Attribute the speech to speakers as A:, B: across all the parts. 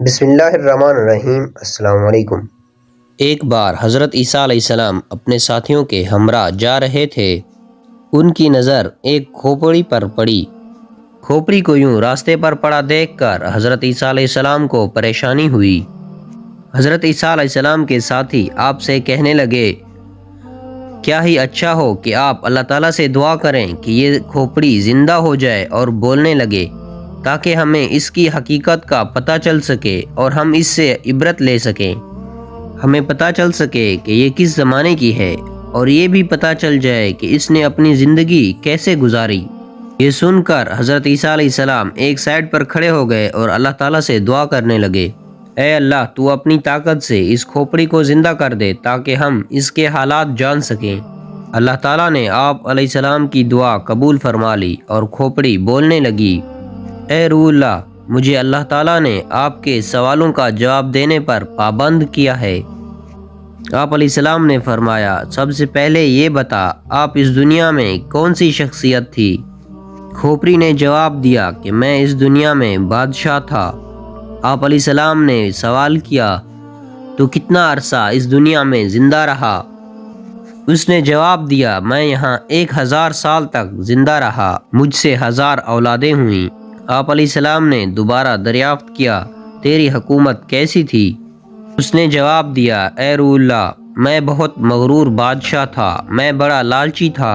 A: بسم اللہ الرحمن الرحیم۔ السلام علیکم۔
B: ایک بار حضرت عیسیٰ علیہ السلام اپنے ساتھیوں کے ہمراہ جا رہے تھے۔ ان کی نظر ایک کھوپڑی پر پڑی۔ کھوپڑی کو یوں راستے پر پڑا دیکھ کر حضرت عیسیٰ علیہ السلام کو پریشانی ہوئی۔ حضرت عیسیٰ علیہ السلام کے ساتھی آپ سے کہنے لگے، کیا ہی اچھا ہو کہ آپ اللہ تعالیٰ سے دعا کریں کہ یہ کھوپڑی زندہ ہو جائے اور بولنے لگے، تاکہ ہمیں اس کی حقیقت کا پتہ چل سکے اور ہم اس سے عبرت لے سکیں۔ ہمیں پتہ چل سکے کہ یہ کس زمانے کی ہے، اور یہ بھی پتہ چل جائے کہ اس نے اپنی زندگی کیسے گزاری۔ یہ سن کر حضرت عیسیٰ علیہ السلام ایک سائڈ پر کھڑے ہو گئے اور اللہ تعالیٰ سے دعا کرنے لگے، اے اللہ، تو اپنی طاقت سے اس کھوپڑی کو زندہ کر دے تاکہ ہم اس کے حالات جان سکیں۔ اللہ تعالیٰ نے آپ علیہ السلام کی دعا قبول فرما لی اور کھوپڑی بولنے لگی، اے روح اللہ، مجھے اللہ تعالیٰ نے آپ کے سوالوں کا جواب دینے پر پابند کیا ہے۔ آپ علیہ السلام نے فرمایا، سب سے پہلے یہ بتا، آپ اس دنیا میں کون سی شخصیت تھی؟ کھوپڑی نے جواب دیا کہ میں اس دنیا میں بادشاہ تھا۔ آپ علیہ السلام نے سوال کیا، تو کتنا عرصہ اس دنیا میں زندہ رہا؟ اس نے جواب دیا، میں یہاں 1000 سال تک زندہ رہا، مجھ سے 1000 اولادیں ہوئیں۔ آپ علیہ السلام نے دوبارہ دریافت کیا، تیری حکومت کیسی تھی؟ اس نے جواب دیا، اے روح اللہ، میں بہت مغرور بادشاہ تھا، میں بڑا لالچی تھا،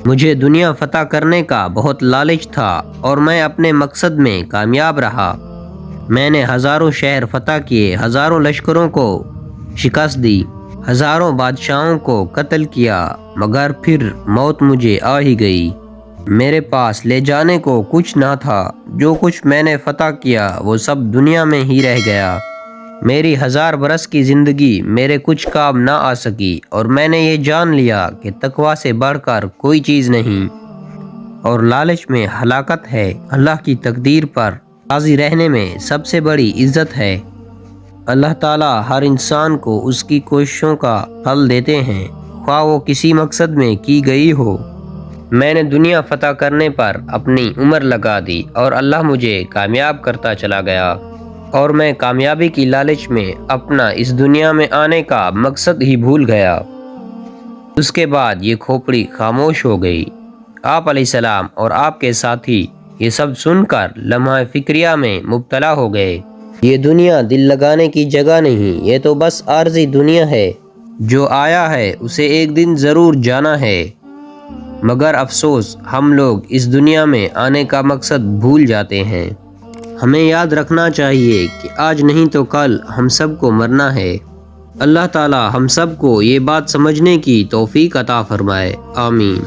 B: مجھے دنیا فتح کرنے کا بہت لالچ تھا اور میں اپنے مقصد میں کامیاب رہا۔ میں نے ہزاروں شہر فتح کیے، ہزاروں لشکروں کو شکست دی، ہزاروں بادشاہوں کو قتل کیا، مگر پھر موت مجھے آ ہی گئی۔ میرے پاس لے جانے کو کچھ نہ تھا، جو کچھ میں نے فتح کیا وہ سب دنیا میں ہی رہ گیا۔ میری 1000 برس کی زندگی میرے کچھ کام نہ آ سکی، اور میں نے یہ جان لیا کہ تقویٰ سے بڑھ کر کوئی چیز نہیں، اور لالچ میں ہلاکت ہے۔ اللہ کی تقدیر پر راضی رہنے میں سب سے بڑی عزت ہے۔ اللہ تعالیٰ ہر انسان کو اس کی کوششوں کا پھل دیتے ہیں، خواہ وہ کسی مقصد میں کی گئی ہو۔ میں نے دنیا فتح کرنے پر اپنی عمر لگا دی اور اللہ مجھے کامیاب کرتا چلا گیا، اور میں کامیابی کی لالچ میں اپنا اس دنیا میں آنے کا مقصد ہی بھول گیا۔ اس کے بعد یہ کھوپڑی خاموش ہو گئی۔ آپ علیہ السلام اور آپ کے ساتھی یہ سب سن کر لمحہ فکریہ میں مبتلا ہو گئے۔ یہ دنیا دل لگانے کی جگہ نہیں، یہ تو بس عارضی دنیا ہے۔ جو آیا ہے اسے ایک دن ضرور جانا ہے، مگر افسوس ہم لوگ اس دنیا میں آنے کا مقصد بھول جاتے ہیں۔ ہمیں یاد رکھنا چاہیے کہ آج نہیں تو کل ہم سب کو مرنا ہے۔ اللہ تعالی ہم سب کو یہ بات سمجھنے کی توفیق عطا فرمائے، آمین۔